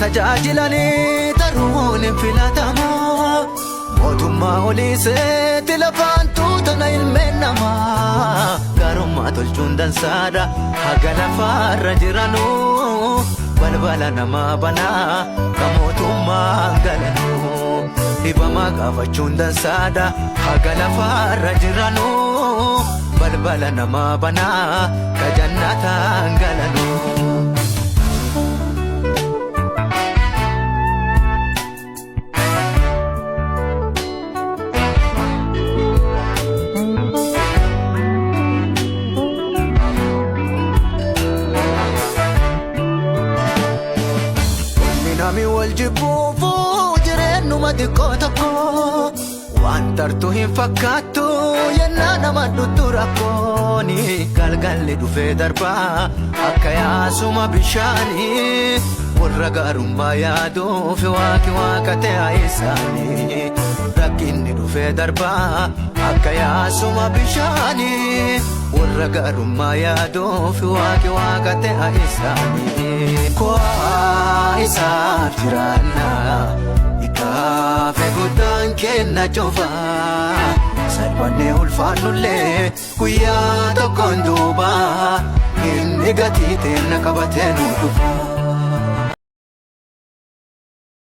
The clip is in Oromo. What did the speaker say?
tajaajilani taruun filatama mootummaa oliiseetti lafaan tuutana ilmeen namaa gaarummaa tolchuun dansaadha haga lafaarra jiranu balbala namaa banaa ka mootummaan galanu dhibamaa gaafachuun dansaadha haga lafaarra jiranu balbala namaa banaa ka jannataan galanu. Nami waljibuufu jireenyu madikkoo tokko waan tartu hin fakkaattu yennaa nama dhuttu rakkooni galgalli dhufee darbaa akka yaasuma bishaanii warra gaarummaa yaaduuf waaqi waaqa ta'e isaanii rakkinni dhufee darbaa akka yaasuma bishaanii warra gaarummaa yaaduuf waaqi waaqa ta'e isaanii kwaa isaaf jiraanna ikaafe guddaan kenna cufaa salphannee ulfaannullee guyyaa tokkoon duuba inni gatii teenna qabatee nu dhufaa.